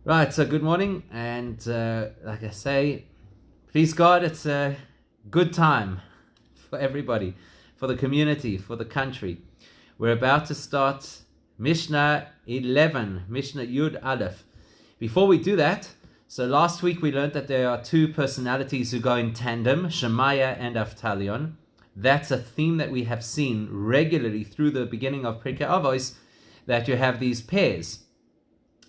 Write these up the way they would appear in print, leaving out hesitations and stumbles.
Right, so good morning, and like I say, please God, it's a good time for everybody, for the community, for the country. We're about to start Mishnah 11, Mishnah Yud Aleph. Before we do that, so last week we learned that there are two personalities who go in tandem, Shemaiah and Avtalion. That's a theme that we have seen regularly through the beginning of Pirkei Avos, that you have these pairs.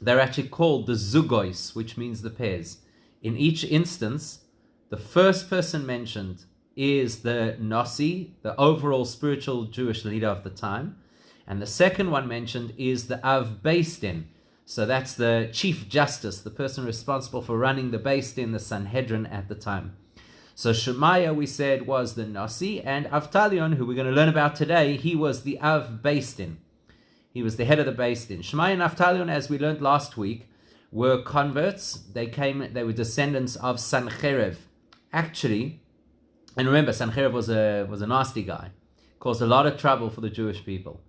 They're actually called the zugois, which means the pairs. In each instance, the first person mentioned is the Nasi, the overall spiritual Jewish leader of the time. And the second one mentioned is the Av Beis Din. So that's the chief justice, the person responsible for running the Beis Din, the Sanhedrin at the time. So Shemaiah, we said, was the Nasi, and Avtalion, who we're going to learn about today, he was the Av Beis Din. He was the head of the Beis Din. Shemaiah and Avtalion, as we learned last week, were converts. They were descendants of Sancherev. Actually, and remember, Sancherev was a nasty guy, caused a lot of trouble for the Jewish people.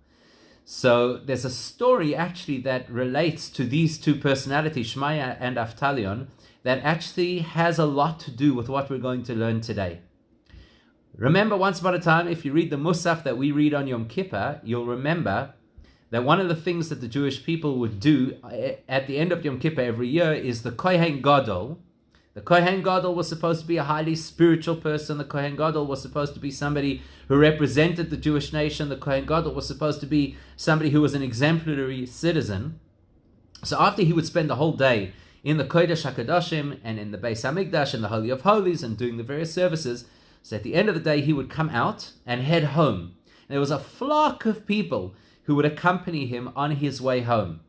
So there's a story actually that relates to these two personalities, Shemaiah and Avtalion, that actually has a lot to do with what we're going to learn today. Remember, once upon a time, if you read the Musaf that we read on Yom Kippur, you'll remember that one of the things that the Jewish people would do at the end of Yom Kippur every year is the Kohen Gadol. The Kohen Gadol was supposed to be a highly spiritual person. The Kohen Gadol was supposed to be somebody who represented the Jewish nation. The Kohen Gadol was supposed to be somebody who was an exemplary citizen. So after he would spend the whole day in the Kodesh HaKadoshim and in the Beis HaMikdash and the Holy of Holies and doing the various services, so at the end of the day he would come out and head home. And there was a flock of people who would accompany him on his way home,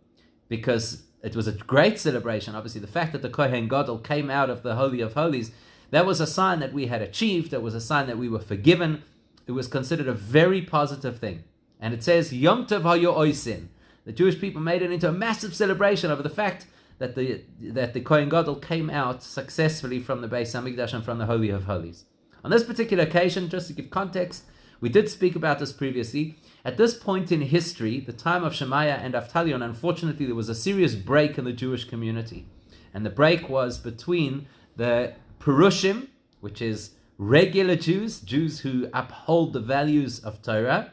because it was a great celebration. Obviously, the fact that the Kohen Gadol came out of the Holy of Holies, that was a sign that we had achieved. That was a sign that we were forgiven. It was considered a very positive thing. And it says, Yom Tov hayo oisin. The Jewish people made it into a massive celebration over the fact that the Kohen Gadol came out successfully from the Beis HaMikdash and from the Holy of Holies. On this particular occasion, just to give context, we did speak about this previously. At this point in history, the time of Shemaiah and Avtalion, unfortunately, there was a serious break in the Jewish community. And the break was between the Purushim, which is regular Jews, Jews who uphold the values of Torah,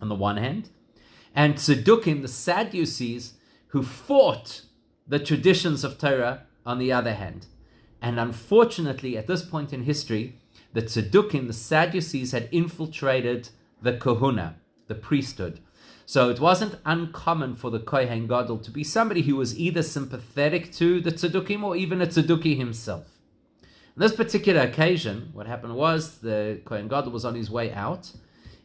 on the one hand, and Tzedukim, the Sadducees, who fought the traditions of Torah, on the other hand. And unfortunately, at this point in history, the Tzedukim, the Sadducees, had infiltrated the Kahuna, the priesthood. So it wasn't uncommon for the Kohen Gadol to be somebody who was either sympathetic to the Tzedukim or even a Tzeduki himself. On this particular occasion, what happened was the Kohen Gadol was on his way out.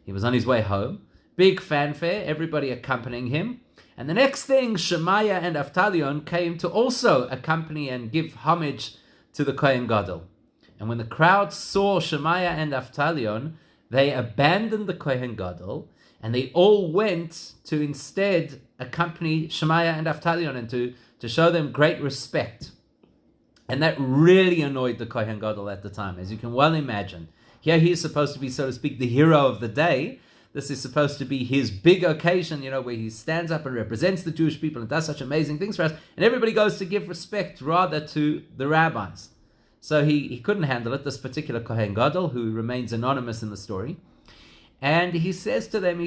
He was on his way home. Big fanfare, everybody accompanying him. And the next thing, Shemaiah and Avtalion came to also accompany and give homage to the Kohen Gadol. And when the crowd saw Shemaiah and Avtalion, they abandoned the Kohen Gadol, and they all went to instead accompany Shemaiah and Avtalion and to show them great respect. And that really annoyed the Kohen Gadol at the time, as you can well imagine. Here he is supposed to be, so to speak, the hero of the day. This is supposed to be his big occasion, where he stands up and represents the Jewish people and does such amazing things for us. And everybody goes to give respect rather to the rabbis. So he couldn't handle it, this particular Kohen Gadol, who remains anonymous in the story. And he says to them,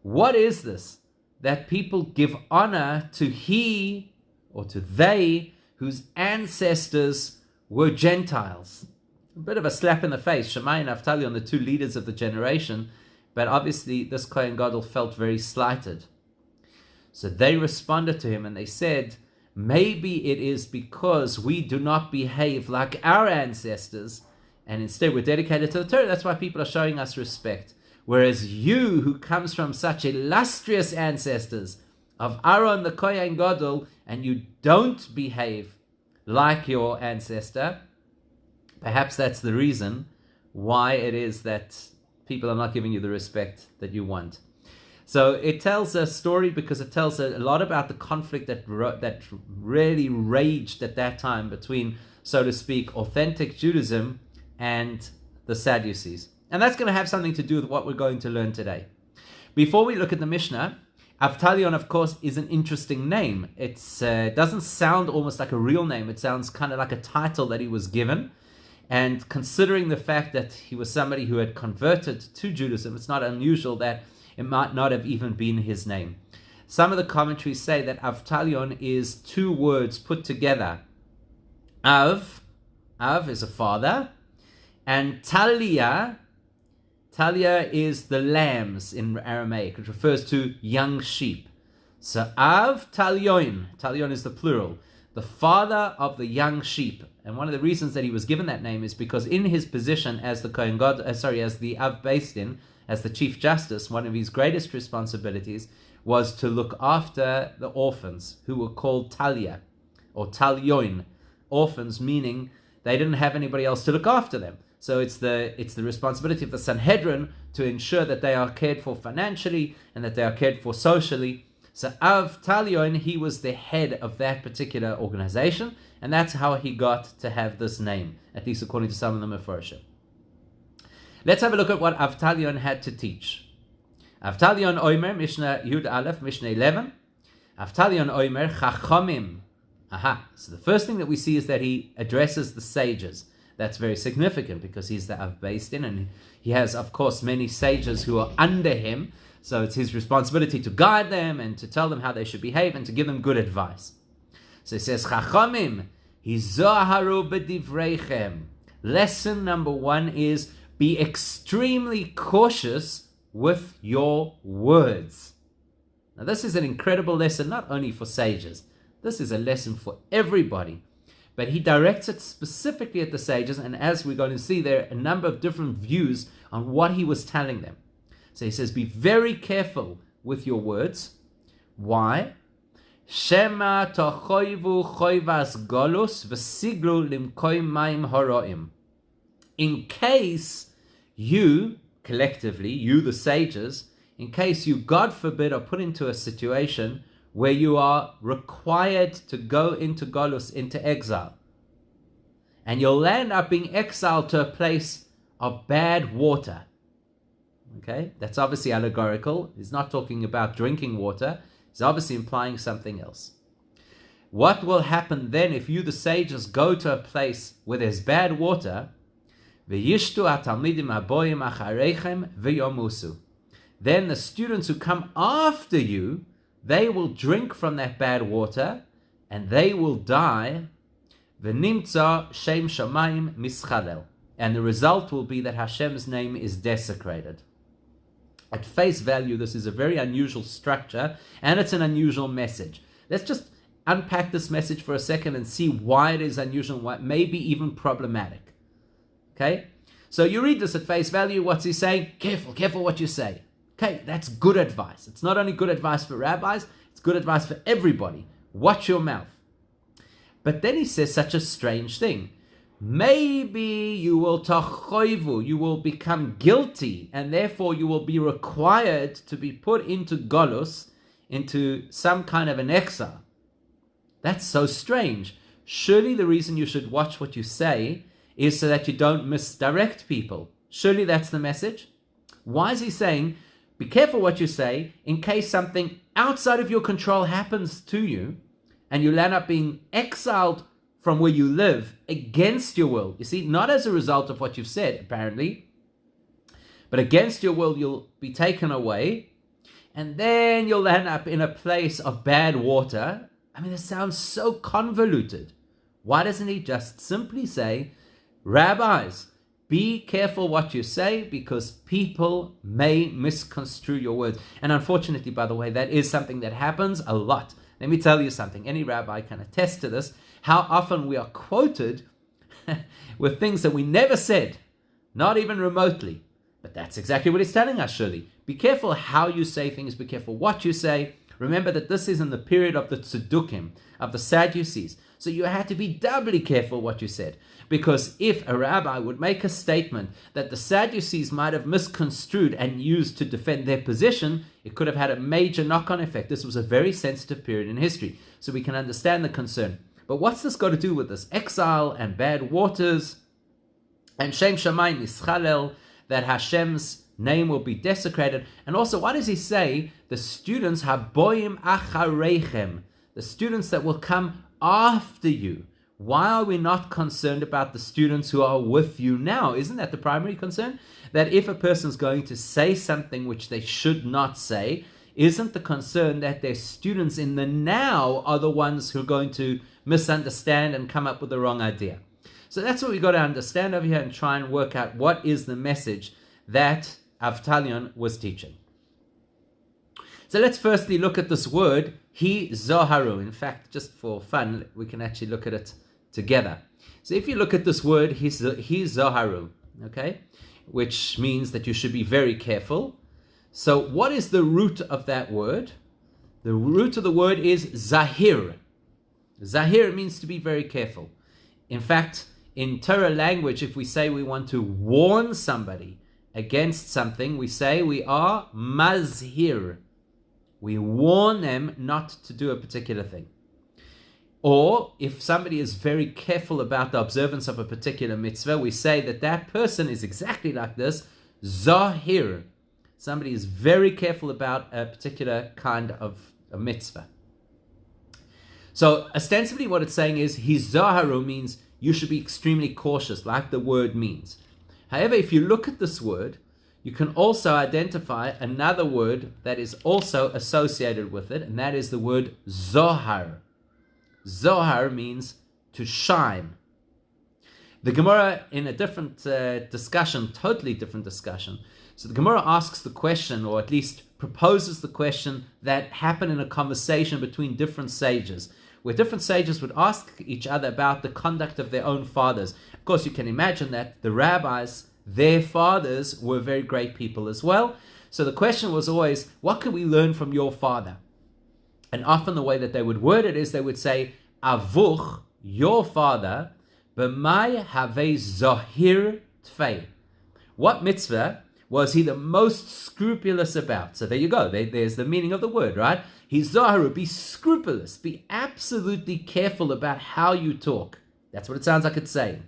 what is this? That people give honor to he or to they whose ancestors were Gentiles. A bit of a slap in the face. Shemaiah and Avtalion, the two leaders of the generation, but obviously this Kohen Gadol felt very slighted. So they responded to him and they said, maybe it is because we do not behave like our ancestors, and instead we're dedicated to the Torah. That's why people are showing us respect. Whereas you, who comes from such illustrious ancestors of Aaron the Kohen Gadol, and you don't behave like your ancestor, perhaps that's the reason why it is that people are not giving you the respect that you want. So it tells a story because it tells a lot about the conflict that really raged at that time between, so to speak, authentic Judaism and the Sadducees. And that's going to have something to do with what we're going to learn today. Before we look at the Mishnah, Avtalion, of course, is an interesting name. It doesn't sound almost like a real name. It sounds kind of like a title that he was given. And considering the fact that he was somebody who had converted to Judaism, it's not unusual that it might not have even been his name. Some of the commentaries say that Avtalion is two words put together. Av is a father, and Talia is the lambs in Aramaic. It refers to young sheep. So Av Talion is the plural, the father of the young sheep. And one of the reasons that he was given that name is because in his position as the Kohen God, as the Av Beis Din, as the Chief Justice, one of his greatest responsibilities was to look after the orphans who were called Talia or Talyon. Orphans meaning they didn't have anybody else to look after them. So it's the responsibility of the Sanhedrin to ensure that they are cared for financially and that they are cared for socially. So Av Talyon, he was the head of that particular organization, and that's how he got to have this name, at least according to some of the Mefarshim. Let's have a look at what Avtalion had to teach. Avtalion Omer, Mishnah Yud Aleph, Mishnah 11. Avtalion Omer, Chachamim. So the first thing that we see is that he addresses the sages. That's very significant because he's the Av Beis Din, and he has, of course, many sages who are under him. So it's his responsibility to guide them and to tell them how they should behave and to give them good advice. So he says, Chachamim, Hizoharu b'divreichem. Lesson number 1 is be extremely cautious with your words. Now this is an incredible lesson, not only for sages. This is a lesson for everybody. But he directs it specifically at the sages, and as we're going to see, there are a number of different views on what he was telling them. So he says, be very careful with your words. Why? Shema tochoivu choivas golus v'siglu limkoi maim horoim. In case you, collectively, you the sages, in case you, God forbid, are put into a situation where you are required to go into Golus, into exile. And you'll end up being exiled to a place of bad water. Okay, that's obviously allegorical. He's not talking about drinking water. He's obviously implying something else. What will happen then if you, the sages, go to a place where there's bad water? V'yishtu hatalmidim haboyim achareichem v'yomusu. Then the students who come after you, they will drink from that bad water, and they will die. V'nimtza shem shamayim mischalel. And the result will be that Hashem's name is desecrated. At face value, this is a very unusual structure, and it's an unusual message. Let's just unpack this message for a second and see why it is unusual, why it may be even problematic. Okay? So you read this at face value, what's he saying? Careful what you say. Okay, that's good advice. It's not only good advice for rabbis, it's good advice for everybody. Watch your mouth. But then he says such a strange thing. Maybe you will tachoivu, you will become guilty, and therefore you will be required to be put into golus, into some kind of an exile. That's so strange. Surely the reason you should watch what you say is so that you don't misdirect people. Surely that's the message. Why is he saying, be careful what you say in case something outside of your control happens to you and you'll end up being exiled from where you live against your will. You see, not as a result of what you've said, apparently, but against your will, you'll be taken away, and then you'll end up in a place of bad water. I mean, this sounds so convoluted. Why doesn't he just simply say, rabbis, be careful what you say because people may misconstrue your words. And unfortunately, by the way, that is something that happens a lot. Let me tell you something. Any rabbi can attest to this. How often we are quoted with things that we never said, not even remotely. But that's exactly what he's telling us, surely. Be careful how you say things. Be careful what you say. Remember that this is in the period of the Tzedukim, of the Sadducees. So you had to be doubly careful what you said. Because if a rabbi would make a statement that the Sadducees might have misconstrued and used to defend their position, it could have had a major knock-on effect. This was a very sensitive period in history. So we can understand the concern. But what's this got to do with this? Exile and bad waters and Shem Shamayim Mischalel, that Hashem's name will be desecrated. And also, what does he say? The students, haboim acharechem, the students that will come after you. Why are we not concerned about the students who are with you now? Isn't that the primary concern? That if a person's going to say something which they should not say, isn't the concern that their students in the now are the ones who are going to misunderstand and come up with the wrong idea? So that's what we've got to understand over here and try and work out what is the message that Avtalion was teaching. So let's firstly look at this word, he zoharu. In fact, just for fun, we can actually look at it together. So if you look at this word, he zoharu, okay, which means that you should be very careful. So what is the root of that word? The root of the word is zahir. Zahir means to be very careful. In fact, in Torah language, if we say we want to warn somebody against something, we say we are mazhir. We warn them not to do a particular thing. Or if somebody is very careful about the observance of a particular mitzvah, we say that that person is exactly like this, zahir. Somebody is very careful about a particular kind of a mitzvah. So ostensibly what it's saying is, hizaharu means you should be extremely cautious, like the word means. However, if you look at this word, you can also identify another word that is also associated with it, and that is the word zohar. Zohar means to shine. The Gemara, in a different discussion, totally different discussion, so the Gemara asks the question, or at least proposes the question that happened in a conversation between different sages, where different sages would ask each other about the conduct of their own fathers. Of course, you can imagine that the rabbis, their fathers, were very great people as well. So the question was always, what can we learn from your father? And often the way that they would word it is they would say, Avuch, your father, b'mai have zohir tfei. What mitzvah was he the most scrupulous about? So there you go. There's the meaning of the word, right? He's zoharu, be scrupulous. Be absolutely careful about how you talk. That's what it sounds like it's saying.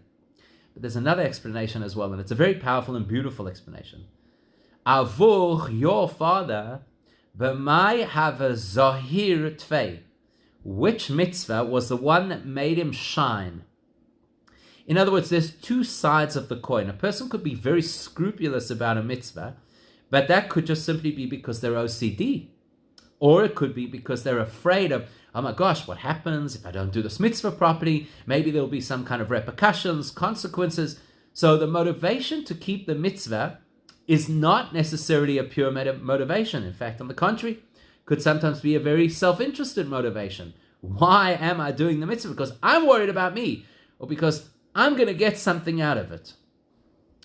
But there's another explanation as well, and it's a very powerful and beautiful explanation. Avuch, your father, b'mai have a zohir tfei. Which mitzvah was the one that made him shine? In other words, there's two sides of the coin. A person could be very scrupulous about a mitzvah, but that could just simply be because they're OCD. Or it could be because they're afraid of, oh my gosh, what happens if I don't do this mitzvah properly? Maybe there'll be some kind of repercussions, consequences. So the motivation to keep the mitzvah is not necessarily a pure motivation. In fact, on the contrary, could sometimes be a very self-interested motivation. Why am I doing the mitzvah? Because I'm worried about me, or because I'm going to get something out of it.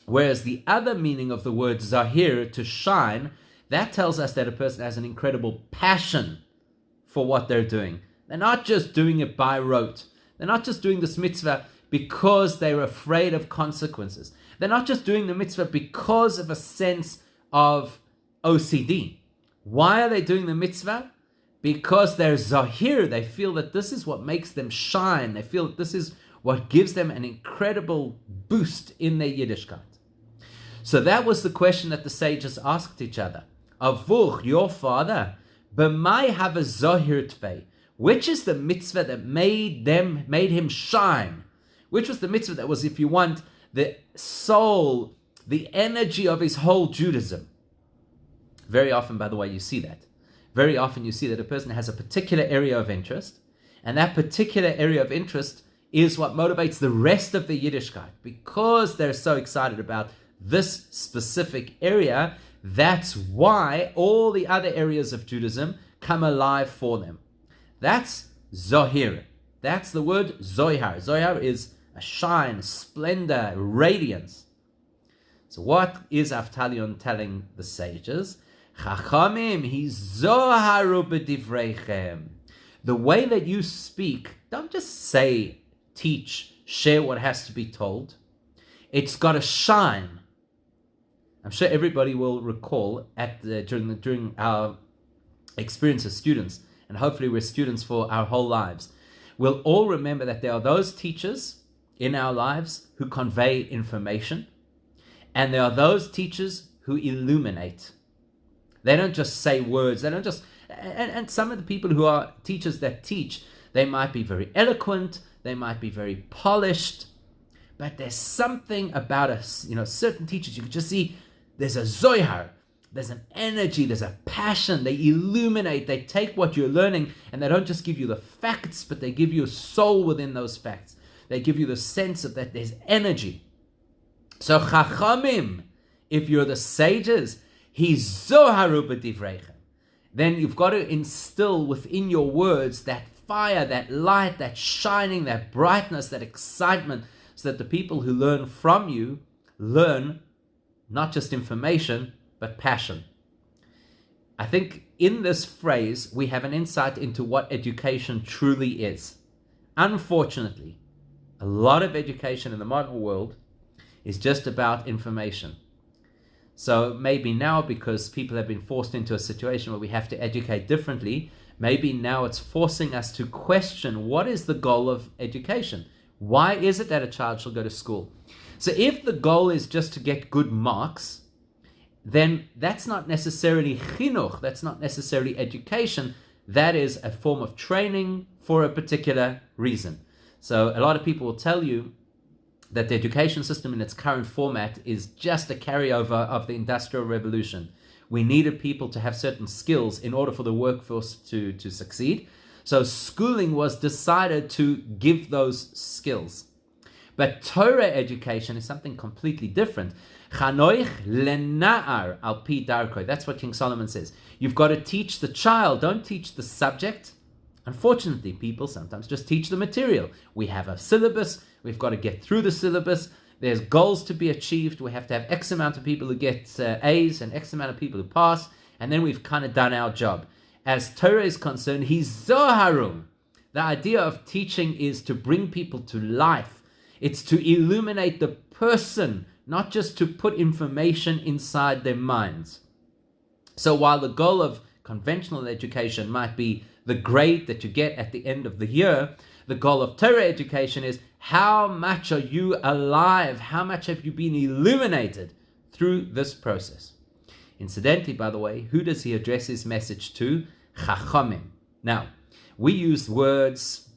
Whereas the other meaning of the word zahir, to shine, that tells us that a person has an incredible passion for what they're doing. They're not just doing it by rote. They're not just doing this mitzvah because they're afraid of consequences. They're not just doing the mitzvah because of a sense of OCD. Why are they doing the mitzvah? Because they're zahir. They feel that this is what makes them shine. They feel that this is what gives them an incredible boost in their Yiddishkeit. So that was the question that the sages asked each other. Avuch, your father, b'mai have a zahir tfei. Which is the mitzvah that made him shine? Which was the mitzvah that was, if you want, the soul, the energy of his whole Judaism? Very often, by the way, you see that. Very often you see that a person has a particular area of interest, and that particular area of interest is what motivates the rest of the Yiddishkeit. Because they're so excited about this specific area, that's why all the other areas of Judaism come alive for them. That's zohir. That's the word zohar. Zohar is a shine, splendor, radiance. So what is Avtalion telling the sages? Chachamim, hizoharu b'divreichem. The way that you speak, don't just say, teach, share what has to be told. It's got to shine. I'm sure everybody will recall during our experience as students, and hopefully we're students for our whole lives. We'll all remember that there are those teachers in our lives who convey information, and there are those teachers who illuminate. They don't just say words. They don't just... And some of the people who are teachers that teach, they might be very eloquent. They might be very polished. But there's something about us, certain teachers, you can just see there's a zohar, there's an energy, there's a passion. They illuminate, they take what you're learning, and they don't just give you the facts, but they give you a soul within those facts. They give you the sense of that there's energy. So chachamim, if you're the sages, hizoharu b'divreichem, then you've got to instill within your words that fire, that light, that shining, that brightness, that excitement, so that the people who learn from you learn not just information, but passion. I think in this phrase, we have an insight into what education truly is. Unfortunately, a lot of education in the modern world is just about information. So maybe now, because people have been forced into a situation where we have to educate differently, maybe now it's forcing us to question what is the goal of education. Why is it that a child shall go to school? So if the goal is just to get good marks, then that's not necessarily chinuch, that's not necessarily education. That is a form of training for a particular reason. So a lot of people will tell you that the education system in its current format is just a carryover of the Industrial Revolution. We needed people to have certain skills in order for the workforce to succeed. So schooling was decided to give those skills. But Torah education is something completely different. Chanoich lena'ar al pi darkoi. That's what King Solomon says. You've got to teach the child, don't teach the subject. Unfortunately, people sometimes just teach the material. We have a syllabus, we've got to get through the syllabus. There's goals to be achieved. We have to have X amount of people who get A's and X amount of people who pass, and then we've kind of done our job. As Torah is concerned, he's zoharum. The idea of teaching is to bring people to life. It's to illuminate the person, not just to put information inside their minds. So while the goal of conventional education might be the grade that you get at the end of the year, the goal of Torah education is how much are you alive? How much have you been illuminated through this process? Incidentally, by the way, who does he address his message to? Chachamim. Now, we use words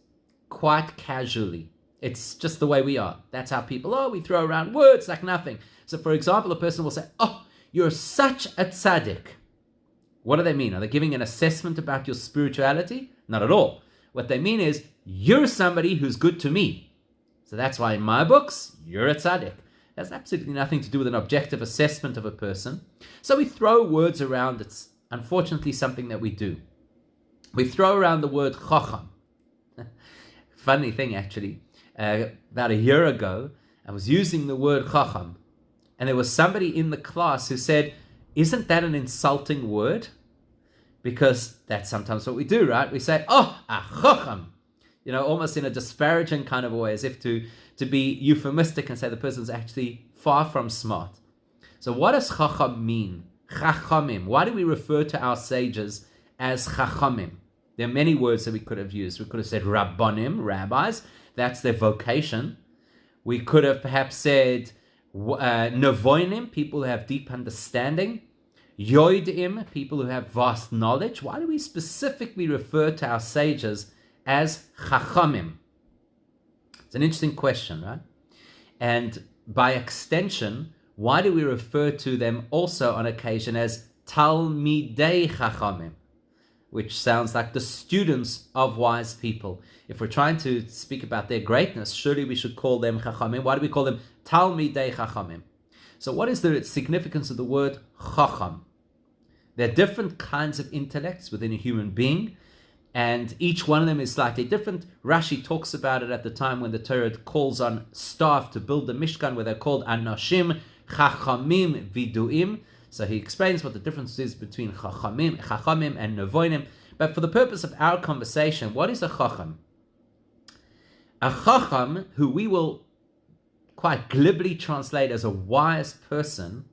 quite casually. It's just the way we are. That's how people, we throw around words like nothing. So for example, a person will say, you're such a tzaddik. What do they mean? Are they giving an assessment about your spirituality? Not at all. What they mean is, you're somebody who's good to me. So that's why in my books, you're a tzaddik. It has absolutely nothing to do with an objective assessment of a person. So we throw words around. It's unfortunately something that we do. We throw around the word chacham. Funny thing, actually. About a year ago, I was using the word chacham. And there was somebody in the class who said, isn't that an insulting word? Because that's sometimes what we do, right? We say, a chacham. Almost in a disparaging kind of way, as if to be euphemistic and say the person's actually far from smart. So what does chacham mean? Chachamim. Why do we refer to our sages as chachamim? There are many words that we could have used. We could have said rabbanim, rabbis. That's their vocation. We could have perhaps said nevoinim, people who have deep understanding. Yoidim, people who have vast knowledge. Why do we specifically refer to our sages as chachamim? It's an interesting question, right? And by extension, why do we refer to them also on occasion as talmidei chachamim, which sounds like the students of wise people? If we're trying to speak about their greatness, surely we should call them chachamim. Why do we call them talmidei chachamim? So what is the significance of the word chacham? There are different kinds of intellects within a human being, and each one of them is slightly different. Rashi talks about it at the time when the Torah calls on staff to build the Mishkan, where they're called anashim, chachamim, viduim. So he explains what the difference is between chachamim and nevoinim. But for the purpose of our conversation, what is a chacham? A chacham, who we will quite glibly translate as a wise person.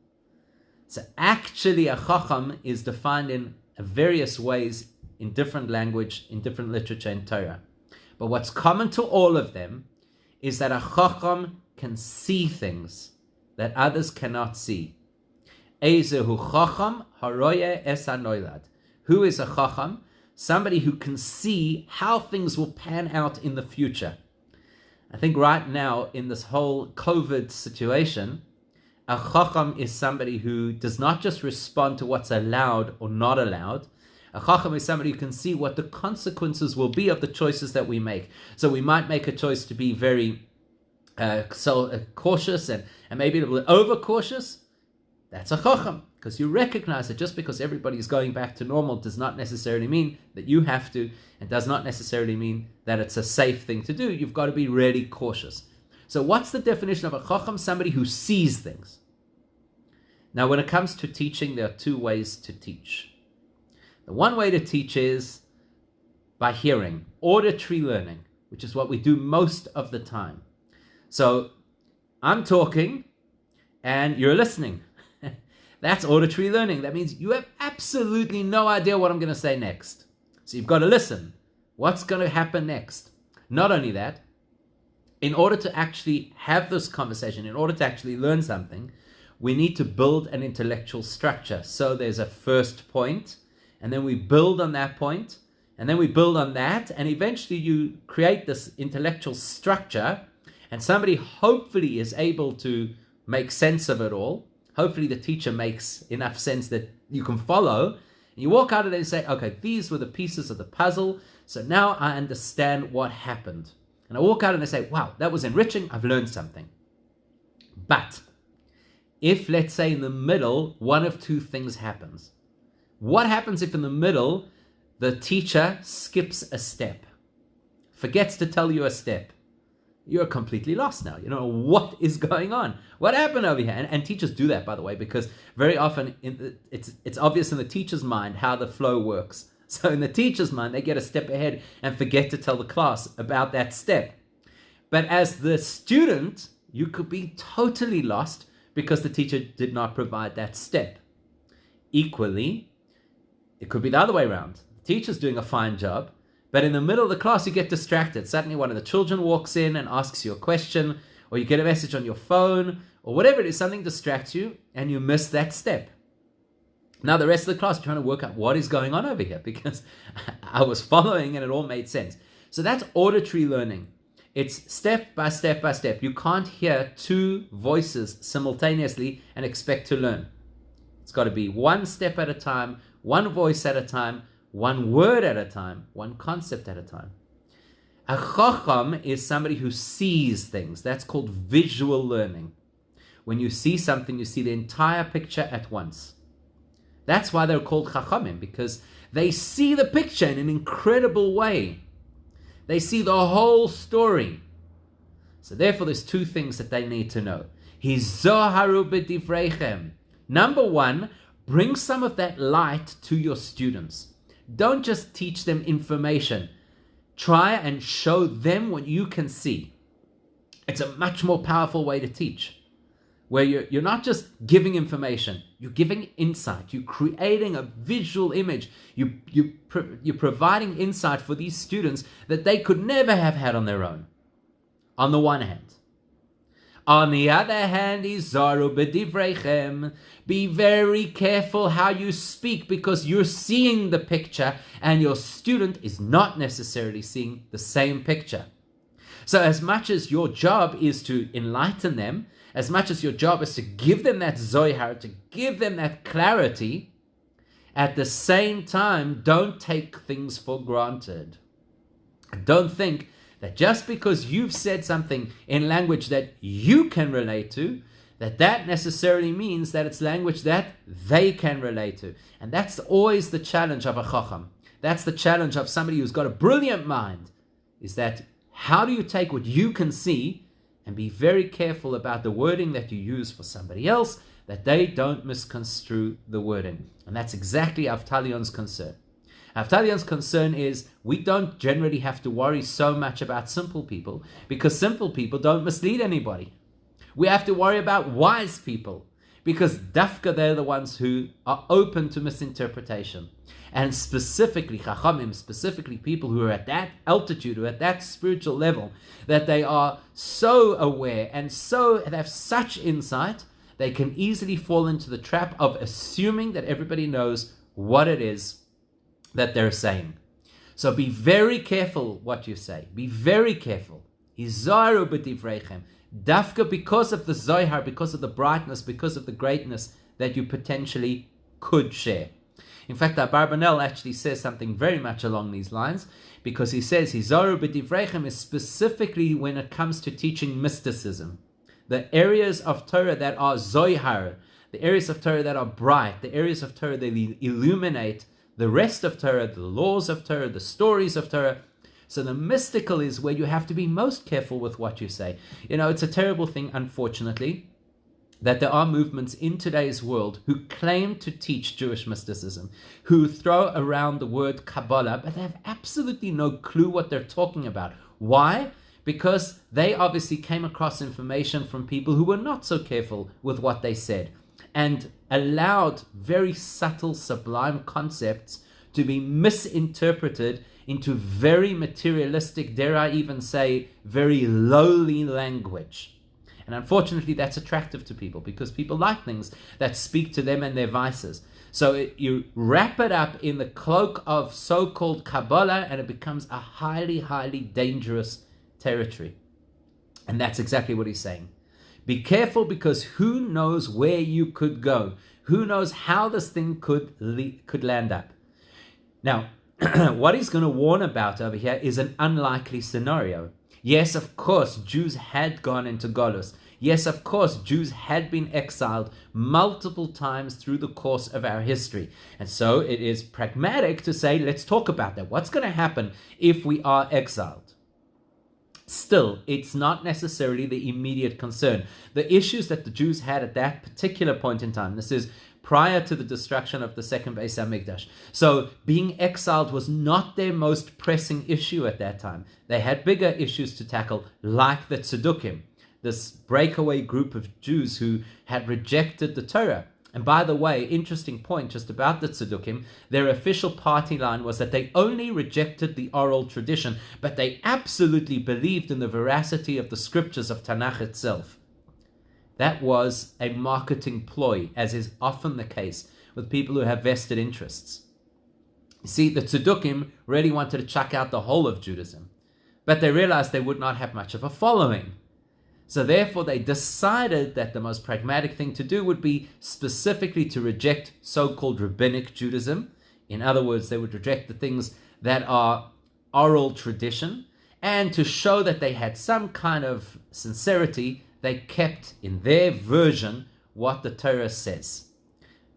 So actually a chacham is defined in various ways in different language, in different literature in Torah. But what's common to all of them is that a chacham can see things that others cannot see. Ezehu chacham haroye es hanoilad. Who is a chacham? Somebody who can see how things will pan out in the future. I think right now, in this whole COVID situation, a chacham is somebody who does not just respond to what's allowed or not allowed. A chacham is somebody who can see what the consequences will be of the choices that we make. So we might make a choice to be very cautious and maybe a little overcautious. That's a chacham, because you recognize that just because everybody is going back to normal does not necessarily mean that you have to, and does not necessarily mean that it's a safe thing to do. You've got to be really cautious. So what's the definition of a chacham? Somebody who sees things. Now, when it comes to teaching, there are two ways to teach. The one way to teach is by hearing, auditory learning, which is what we do most of the time. So I'm talking and you're listening. That's auditory learning. That means you have absolutely no idea what I'm going to say next. So you've got to listen. What's going to happen next? Not only that, in order to actually have this conversation, in order to actually learn something, we need to build an intellectual structure. So there's a first point, and then we build on that point, and then we build on that, and eventually you create this intellectual structure, and somebody hopefully is able to make sense of it all. Hopefully the teacher makes enough sense that you can follow, and you walk out of there and say, okay, these were the pieces of the puzzle, so now I understand what happened. And I walk out and I say, wow, that was enriching, I've learned something. But if, let's say, in the middle, one of two things happens. What happens if in the middle, the teacher skips a step, forgets to tell you a step? You're completely lost now. You don't know what is going on. What happened over here? And teachers do that, by the way, because very often it's obvious in the teacher's mind how the flow works. So in the teacher's mind, they get a step ahead and forget to tell the class about that step. But as the student, you could be totally lost because the teacher did not provide that step. Equally, it could be the other way around. The teacher's doing a fine job, but in the middle of the class, you get distracted. Suddenly one of the children walks in and asks you a question, or you get a message on your phone, or whatever it is, something distracts you, and you miss that step. Now the rest of the class are trying to work out what is going on over here, because I was following and it all made sense. So that's auditory learning. It's step by step by step. You can't hear two voices simultaneously and expect to learn. It's got to be one step at a time, one voice at a time, one word at a time, one concept at a time. A chacham is somebody who sees things. That's called visual learning. When you see something, you see the entire picture at once. That's why they're called chachamim, because they see the picture in an incredible way. They see the whole story. So therefore, there's two things that they need to know. Hizoharu b'divreichem. Number one, bring some of that light to your students. Don't just teach them information. Try and show them what you can see. It's a much more powerful way to teach, where you're not just giving information, you're giving insight, you're creating a visual image, you're providing insight for these students that they could never have had on their own, on the one hand. On the other hand, Izaru b'divreichem, be very careful how you speak, because you're seeing the picture and your student is not necessarily seeing the same picture. So as much as your job is to enlighten them, as much as your job is to give them that zohar, to give them that clarity, at the same time, don't take things for granted. Don't think that just because you've said something in language that you can relate to, that necessarily means that it's language that they can relate to. And that's always the challenge of a chacham. That's the challenge of somebody who's got a brilliant mind, is that how do you take what you can see and be very careful about the wording that you use for somebody else, that they don't misconstrue the wording. And that's exactly Avtalion's concern. Avtalion's concern is we don't generally have to worry so much about simple people, because simple people don't mislead anybody. We have to worry about wise people, because dafka, they're the ones who are open to misinterpretation. And specifically chachamim, specifically people who are at that altitude, who are at that spiritual level, that they are so aware and they have such insight they can easily fall into the trap of assuming that everybody knows what it is that they're saying. So be very careful what you say. Be very careful. Hizaru b'divreichem. Dafka, because of the Zohar, because of the brightness, because of the greatness that you potentially could share. In fact, Abarbanel actually says something very much along these lines, because he says Hizaru b'divreichem is specifically when it comes to teaching mysticism. The areas of Torah that are Zohar, the areas of Torah that are bright, the areas of Torah that illuminate the rest of Torah, the laws of Torah, the stories of Torah. So the mystical is where you have to be most careful with what you say. It's a terrible thing, unfortunately, that there are movements in today's world who claim to teach Jewish mysticism, who throw around the word Kabbalah, but they have absolutely no clue what they're talking about. Why? Because they obviously came across information from people who were not so careful with what they said, and allowed very subtle, sublime concepts to be misinterpreted into very materialistic, dare I even say, very lowly language. And unfortunately, that's attractive to people, because people like things that speak to them and their vices. So you wrap it up in the cloak of so-called Kabbalah, and it becomes a highly, highly dangerous territory. And that's exactly what he's saying. Be careful, because who knows where you could go? Who knows how this thing could land up? Now, what he's going to warn about over here is an unlikely scenario. Yes, of course, Jews had gone into Golus. Yes, of course, Jews had been exiled multiple times through the course of our history. And so it is pragmatic to say, let's talk about that. What's going to happen if we are exiled? Still, it's not necessarily the immediate concern. The issues that the Jews had at that particular point in time, this is prior to the destruction of the second Beis Hamikdash. So being exiled was not their most pressing issue at that time. They had bigger issues to tackle, like the Tzedukim, this breakaway group of Jews who had rejected the Torah. And by the way, interesting point just about the Tzedukim, their official party line was that they only rejected the oral tradition, but they absolutely believed in the veracity of the scriptures of Tanakh itself. That was a marketing ploy, as is often the case with people who have vested interests. You see, the Tzedukim really wanted to chuck out the whole of Judaism, but they realized they would not have much of a following. So therefore, they decided that the most pragmatic thing to do would be specifically to reject so-called rabbinic Judaism. In other words, they would reject the things that are oral tradition, and to show that they had some kind of sincerity, they kept in their version what the Torah says.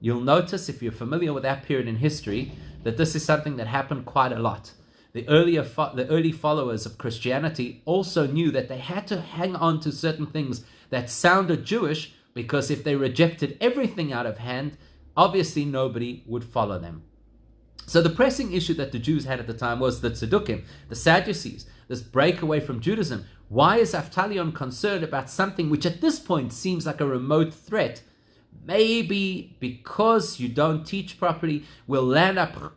You'll notice, if you're familiar with that period in history, that this is something that happened quite a lot. The early followers of Christianity also knew that they had to hang on to certain things that sounded Jewish, because if they rejected everything out of hand, obviously nobody would follow them. So the pressing issue that the Jews had at the time was the Tzedukim, the Sadducees, this breakaway from Judaism. Why is Avtalion concerned about something which at this point seems like a remote threat? Maybe because you don't teach properly, we'll land up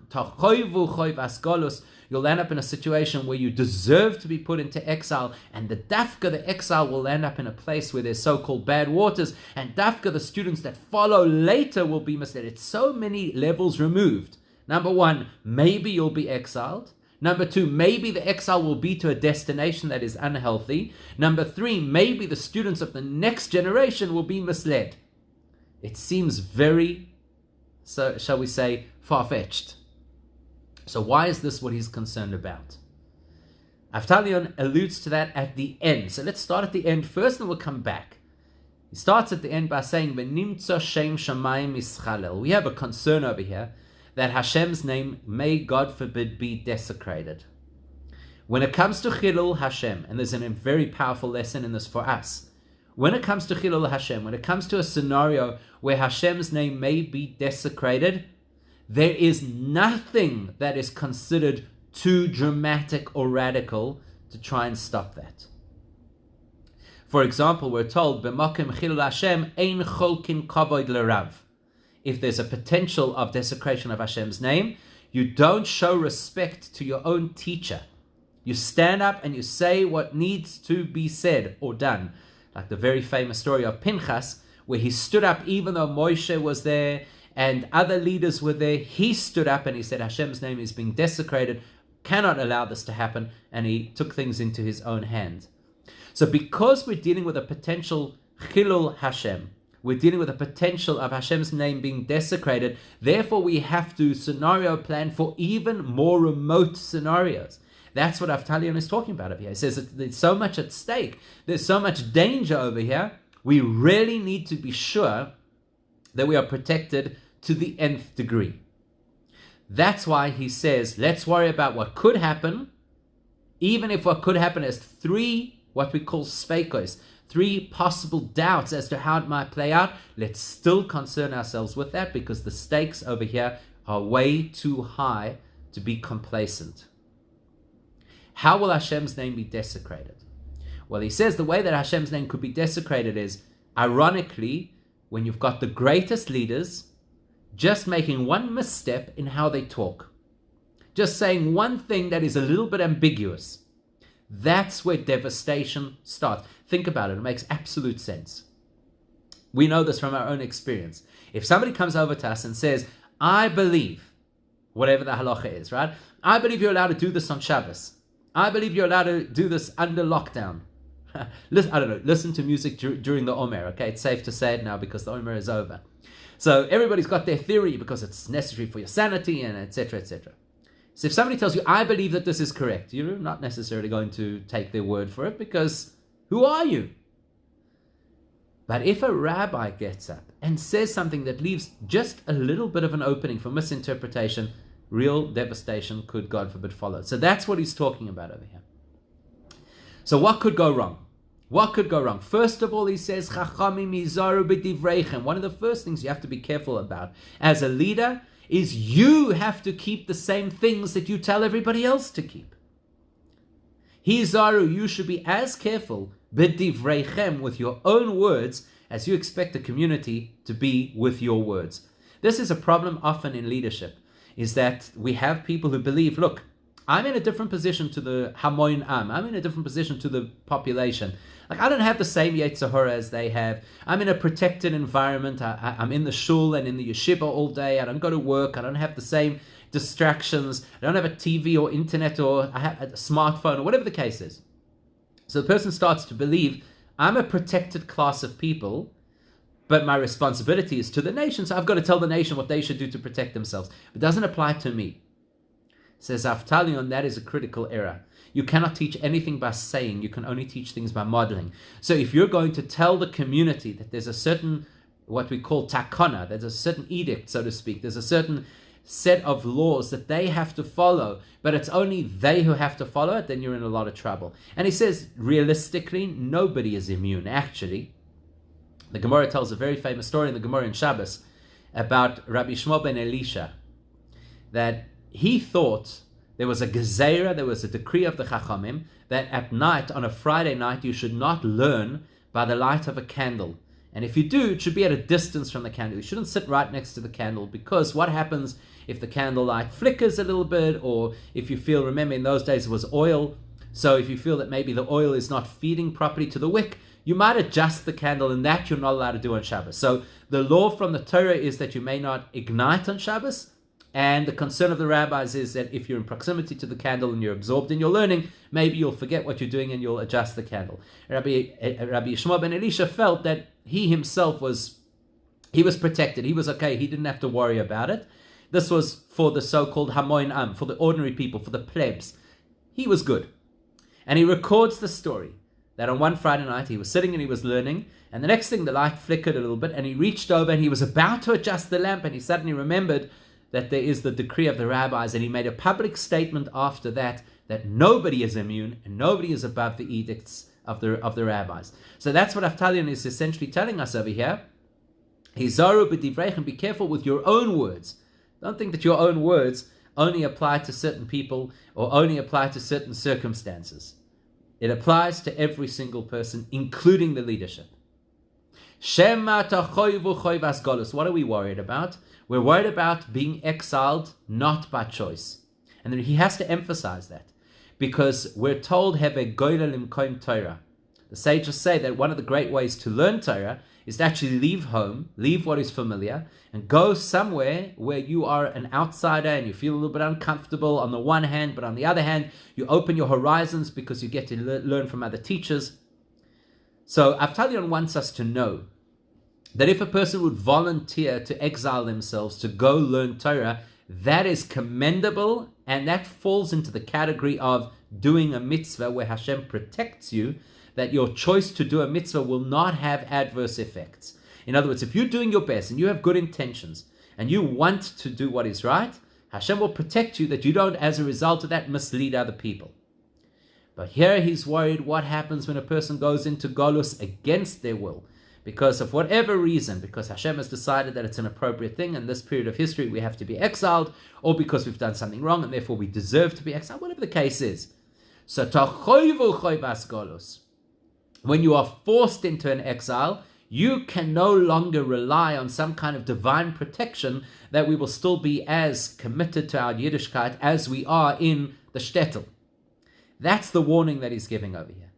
you'll land up in a situation where you deserve to be put into exile, and the dafka, the exile, will land up in a place where there's so-called bad waters, and dafka, the students that follow later, will be misled. It's so many levels removed. Number one, maybe you'll be exiled. Number two, maybe the exile will be to a destination that is unhealthy. Number three, maybe the students of the next generation will be misled. It seems very, so shall we say, far-fetched. So why is this what he's concerned about? Avtalion alludes to that at the end. So let's start at the end first, and we'll come back. He starts at the end by saying, "V'nimtza shem shamayim ischalel." We have a concern over here that Hashem's name may, God forbid, be desecrated. When it comes to Chilul Hashem, and there's a very powerful lesson in this for us, when it comes to Chilul Hashem, when it comes to a scenario where Hashem's name may be desecrated, there is nothing that is considered too dramatic or radical to try and stop that. For example, we're told, "B'makom Chilul Hashem ein cholkin kavod l'rav." If there's a potential of desecration of Hashem's name, you don't show respect to your own teacher. You stand up and you say what needs to be said or done. Like the very famous story of Pinchas, where he stood up even though Moshe was there and other leaders were there. He stood up and he said, Hashem's name is being desecrated, cannot allow this to happen, and he took things into his own hands. So because we're dealing with a potential Chilul Hashem, we're dealing with a potential of Hashem's name being desecrated, therefore we have to scenario plan for even more remote scenarios. That's what Avtalion is talking about over here. He says that there's so much at stake, there's so much danger over here, we really need to be sure that we are protected to the nth degree. That's why he says, let's worry about what could happen, even if what could happen is three, what we call sfeikos, three possible doubts as to how it might play out. Let's still concern ourselves with that because the stakes over here are way too high to be complacent. How will Hashem's name be desecrated? Well, he says the way that Hashem's name could be desecrated is, ironically, when you've got the greatest leaders just making one misstep in how they talk, just saying one thing that is a little bit ambiguous. That's where devastation starts. Think about it. It makes absolute sense. We know this from our own experience. If somebody comes over to us and says, I believe, whatever the halacha is, right? I believe you're allowed to do this on Shabbos. I believe you're allowed to do this under lockdown. Listen to music during the Omer. Okay, it's safe to say it now because the Omer is over. So everybody's got their theory because it's necessary for your sanity and etc., etc. So if somebody tells you, I believe that this is correct, you're not necessarily going to take their word for it because who are you? But if a rabbi gets up and says something that leaves just a little bit of an opening for misinterpretation, real devastation could, God forbid, follow. So that's what he's talking about over here. So what could go wrong? What could go wrong? First of all, he says, Chachamim izaru b'divreichem. One of the first things you have to be careful about as a leader is you have to keep the same things that you tell everybody else to keep. Hizaru, you should be as careful b'divreichem with your own words as you expect the community to be with your words. This is a problem often in leadership, is that we have people who believe, look, I'm in a different position to the Hamoin Am. I'm in a different position to the population. Like, I don't have the same Yetzer Hara as they have. I'm in a protected environment. I'm in the shul and in the yeshiva all day. I don't go to work. I don't have the same distractions. I don't have a TV or internet or I have a smartphone or whatever the case is. So the person starts to believe, I'm a protected class of people, but my responsibility is to the nation. So I've got to tell the nation what they should do to protect themselves. It doesn't apply to me. Says Avtalion, that is a critical error. You cannot teach anything by saying. You can only teach things by modeling. So if you're going to tell the community that there's a certain, what we call takana, there's a certain edict, so to speak, there's a certain set of laws that they have to follow, but it's only they who have to follow it, then you're in a lot of trouble. And he says, realistically, nobody is immune. Actually, the Gemara tells a very famous story in the Gemara in Shabbos about Rabbi Shmuel ben Elisha, that he thought there was a gezerah, there was a decree of the Chachamim, that at night, on a Friday night, you should not learn by the light of a candle. And if you do, it should be at a distance from the candle. You shouldn't sit right next to the candle, because what happens if the candle light flickers a little bit, or if you feel, remember in those days it was oil, so if you feel that maybe the oil is not feeding properly to the wick, you might adjust the candle, and that you're not allowed to do on Shabbos. So the law from the Torah is that you may not ignite on Shabbos, and the concern of the rabbis is that if you're in proximity to the candle and you're absorbed in your learning, maybe you'll forget what you're doing and you'll adjust the candle. Rabbi Shmuel ben Elisha felt that he himself was protected. He was okay. He didn't have to worry about it. This was for the so-called Hamoin Am, for the ordinary people, for the plebs. He was good. And he records the story that on one Friday night he was sitting and he was learning, and the next thing the light flickered a little bit and he reached over and he was about to adjust the lamp, and he suddenly remembered that there is the decree of the rabbis, and he made a public statement after that nobody is immune and nobody is above the edicts of the rabbis. So that's what Avtalion is essentially telling us over here. Hizaru b'divreichem, be careful with your own words. Don't think that your own words only apply to certain people or only apply to certain circumstances. It applies to every single person, including the leadership. Shema tachoy v'choy vas golus. What are we worried about? We're worried about being exiled, not by choice. And then he has to emphasize that, because we're told, have a goyla limkoim Torah. The sages say that one of the great ways to learn Torah is to actually leave home, leave what is familiar, and go somewhere where you are an outsider and you feel a little bit uncomfortable on the one hand, but on the other hand, you open your horizons because you get to learn from other teachers. So Avtalion wants us to know that if a person would volunteer to exile themselves to go learn Torah, that is commendable, and that falls into the category of doing a mitzvah where Hashem protects you, that your choice to do a mitzvah will not have adverse effects. In other words, if you're doing your best and you have good intentions and you want to do what is right, Hashem will protect you that you don't, as a result of that, mislead other people. But here he's worried what happens when a person goes into Golus against their will, because of whatever reason, because Hashem has decided that it's an appropriate thing in this period of history we have to be exiled, or because we've done something wrong and therefore we deserve to be exiled, whatever the case is. So tachoivu choybas Golus. When you are forced into an exile, you can no longer rely on some kind of divine protection that we will still be as committed to our Yiddishkeit as we are in the shtetl. That's the warning that he's giving over here.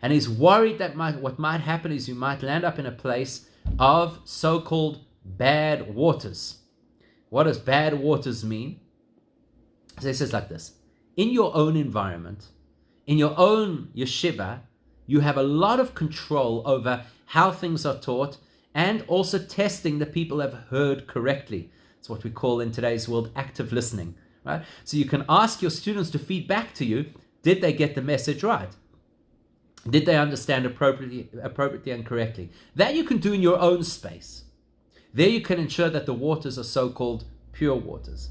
And he's worried that what might happen is you might land up in a place of so-called bad waters. What does bad waters mean? So he says like this: in your own environment, in your own yeshiva, you have a lot of control over how things are taught and also testing the people have heard correctly. It's what we call in today's world active listening, right? So you can ask your students to feed back to you, did they get the message right? Did they understand appropriately and correctly? That you can do in your own space. There you can ensure that the waters are so-called pure waters.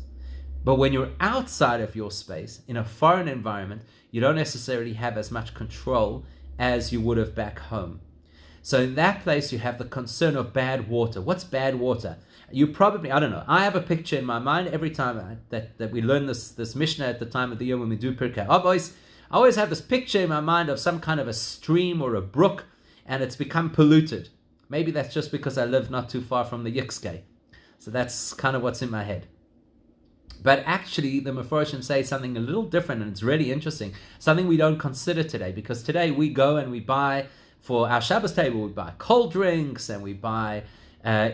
But when you're outside of your space, in a foreign environment, you don't necessarily have as much control as you would have back home. So in that place, you have the concern of bad water. What's bad water? You probably, I don't know, I have a picture in my mind every time that we learn this Mishnah at the time of the year when we do Pirkei Avos. I always have this picture in my mind of some kind of a stream or a brook, and it's become polluted. Maybe that's just because I live not too far from the Yikske. So that's kind of what's in my head. But actually, the Meforshim say something a little different, and it's really interesting. Something we don't consider today, because today we go and we buy, for our Shabbos table, we buy cold drinks, and we buy,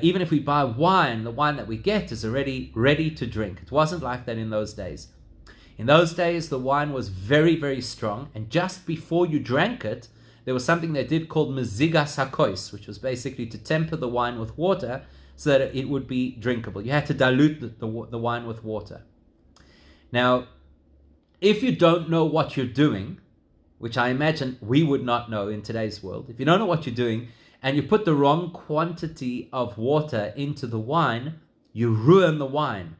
even if we buy wine, the wine that we get is already ready to drink. It wasn't like that in those days. In those days, the wine was very, very strong, and just before you drank it, there was something they did called mezigas hakois, which was basically to temper the wine with water so that it would be drinkable. You had to dilute the wine with water. Now, if you don't know what you're doing, which I imagine we would not know in today's world, if you don't know what you're doing and you put the wrong quantity of water into the wine, you ruin the wine.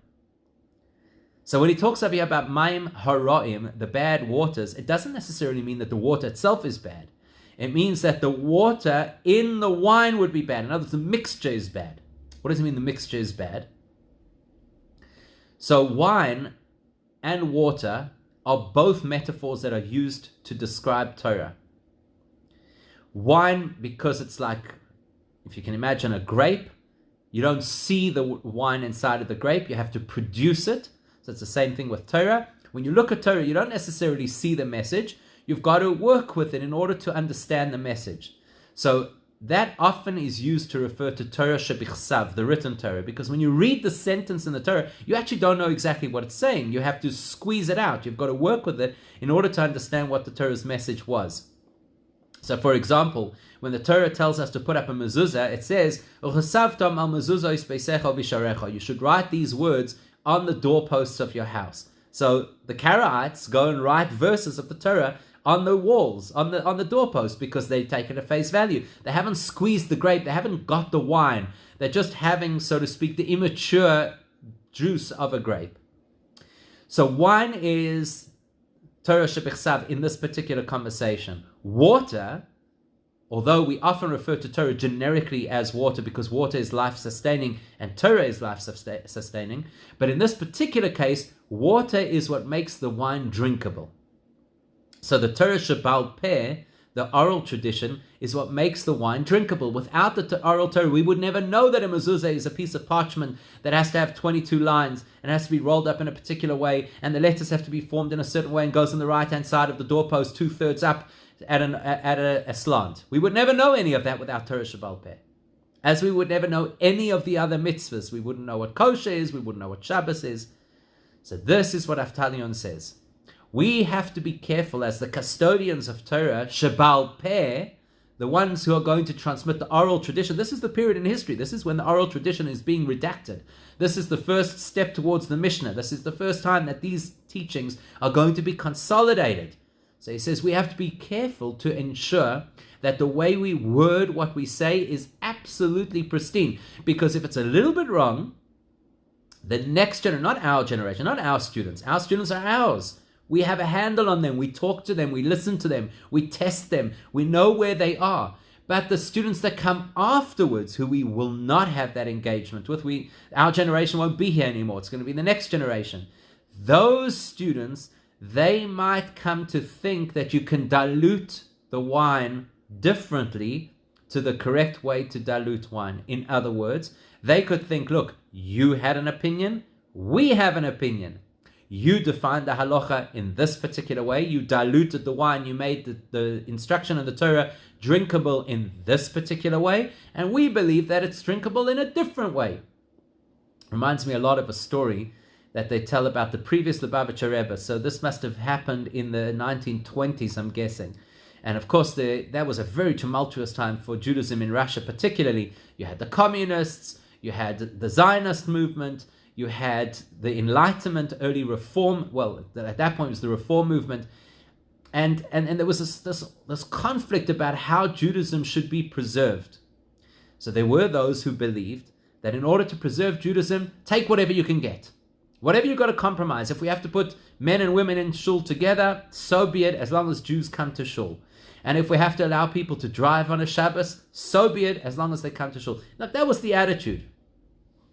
So when he talks over here about mayim haroim, the bad waters, it doesn't necessarily mean that the water itself is bad. It means that the water in the wine would be bad. In other words, the mixture is bad. What does it mean the mixture is bad? So wine and water are both metaphors that are used to describe Torah. Wine, because it's like, if you can imagine a grape, you don't see the wine inside of the grape, you have to produce it. So it's the same thing with Torah. When you look at Torah, you don't necessarily see the message. You've got to work with it in order to understand the message. So that often is used to refer to Torah shebichsav, the written Torah, because when you read the sentence in the Torah, you actually don't know exactly what it's saying. You have to squeeze it out. You've got to work with it in order to understand what the Torah's message was. So, for example, when the Torah tells us to put up a mezuzah, it says, you should write these words on the doorposts of your house. So the Karaites go and write verses of the Torah on the walls, on the doorpost, because they take it at face value. They haven't squeezed the grape, they haven't got the wine. They're just having, so to speak, the immature juice of a grape. So wine is Torah shebichsav in this particular conversation. Water, although we often refer to Torah generically as water because water is life-sustaining and Torah is life-sustaining, but in this particular case, water is what makes the wine drinkable. So the Torah Shebal Peh, the oral tradition, is what makes the wine drinkable. Without the oral Torah, we would never know that a mezuzah is a piece of parchment that has to have 22 lines and has to be rolled up in a particular way, and the letters have to be formed in a certain way and goes on the right-hand side of the doorpost 2/3 up, a slant. We would never know any of that without Torah Shebaal Peh. As we would never know any of the other mitzvahs. We wouldn't know what kosher is, we wouldn't know what Shabbos is. So this is what Avtalion says. We have to be careful as the custodians of Torah, Shebaal Peh, the ones who are going to transmit the oral tradition. This is the period in history. This is when the oral tradition is being redacted. This is the first step towards the Mishnah. This is the first time that these teachings are going to be consolidated. So he says we have to be careful to ensure that the way we word what we say is absolutely pristine. Because if it's a little bit wrong, the next generation, not our generation, not our students are ours. We have a handle on them. We talk to them. We listen to them. We test them. We know where they are. But the students that come afterwards, who we will not have that engagement with, our generation won't be here anymore. It's going to be the next generation. Those students, they might come to think that you can dilute the wine differently to the correct way to dilute wine. In other words, they could think, look, you had an opinion, we have an opinion. You defined the halacha in this particular way. You diluted the wine. You made the instruction of the Torah drinkable in this particular way. And we believe that it's drinkable in a different way. Reminds me a lot of a story that they tell about the previous Lubavitcher Rebbe. So this must have happened in the 1920s, I'm guessing. And of course, that was a very tumultuous time for Judaism in Russia, particularly. You had the communists, you had the Zionist movement, you had the Enlightenment, early Reform. Well, at that point it was the Reform movement, and there was this conflict about how Judaism should be preserved. So there were those who believed that in order to preserve Judaism, take whatever you can get, whatever you've got to compromise. If we have to put men and women in shul together, so be it, as long as Jews come to shul. And if we have to allow people to drive on a Shabbos, so be it, as long as they come to shul. Now, that was the attitude.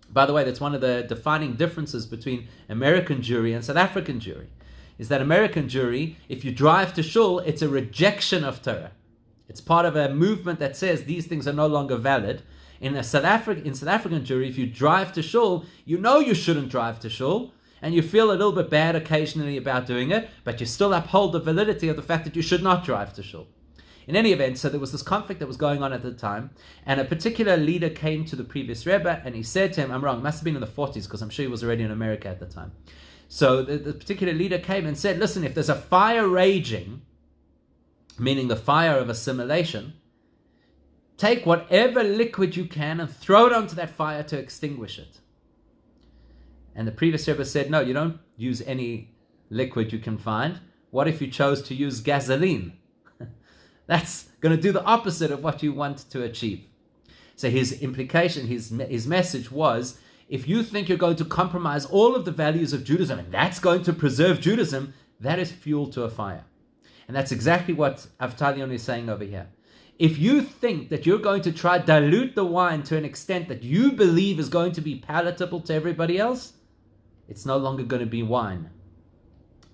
By the way, that's one of the defining differences between American Jewry and South African Jewry, is that American Jewry, if you drive to shul, it's a rejection of Torah. It's part of a movement that says these things are no longer valid. In South African Jewry, if you drive to shul, you know you shouldn't drive to shul, and you feel a little bit bad occasionally about doing it, but you still uphold the validity of the fact that you should not drive to shul. In any event, so there was this conflict that was going on at the time, and a particular leader came to the previous Rebbe, and he said to him, I'm wrong, must have been in the 40s, because I'm sure he was already in America at the time. So the particular leader came and said, listen, if there's a fire raging, meaning the fire of assimilation, take whatever liquid you can and throw it onto that fire to extinguish it. And the previous Rebbe said, no, you don't use any liquid you can find. What if you chose to use gasoline? That's going to do the opposite of what you want to achieve. So his implication, his message was, if you think you're going to compromise all of the values of Judaism, and that's going to preserve Judaism, that is fuel to a fire. And that's exactly what Avtalion is saying over here. If you think that you're going to try to dilute the wine to an extent that you believe is going to be palatable to everybody else, it's no longer going to be wine.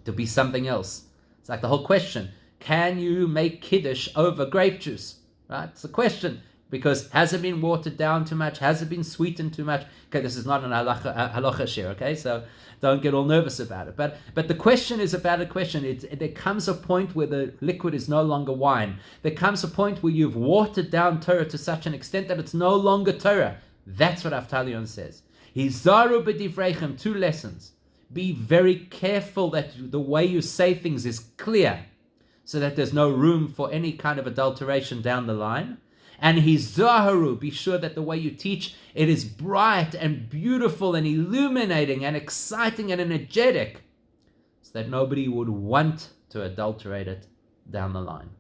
It'll be something else. It's like the whole question, can you make Kiddush over grape juice? Right? It's a question, because has it been watered down too much? Has it been sweetened too much? Okay, this is not an halacha share, okay? So don't get all nervous about it. But the question is a valid question. There comes a point where the liquid is no longer wine. There comes a point where you've watered down Torah to such an extent that it's no longer Torah. That's what Avtalion says. Hizaru b'divreichem, 2 lessons. Be very careful that the way you say things is clear, so that there's no room for any kind of adulteration down the line. And hizaharu, be sure that the way you teach, it is bright and beautiful and illuminating and exciting and energetic, so that nobody would want to adulterate it down the line.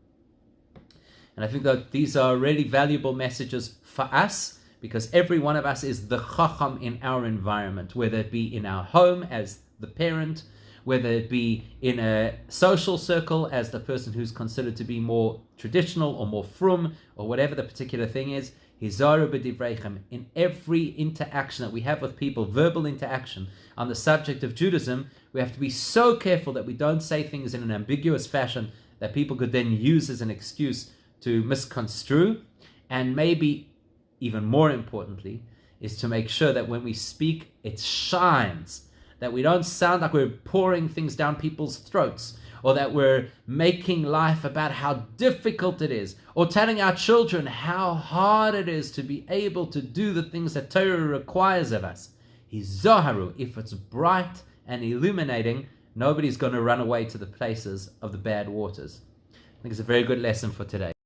And I think that these are really valuable messages for us, because every one of us is the chacham in our environment, whether it be in our home as the parent, whether it be in a social circle as the person who's considered to be more traditional or more frum, or whatever the particular thing is. Hizaru b'divreichem, in every interaction that we have with people, verbal interaction on the subject of Judaism, we have to be so careful that we don't say things in an ambiguous fashion that people could then use as an excuse to misconstrue. And maybe even more importantly, is to make sure that when we speak, it shines, that we don't sound like we're pouring things down people's throats, or that we're making life about how difficult it is, or telling our children how hard it is to be able to do the things that Torah requires of us. Hizaharu, if it's bright and illuminating, nobody's going to run away to the places of the bad waters. I think it's a very good lesson for today.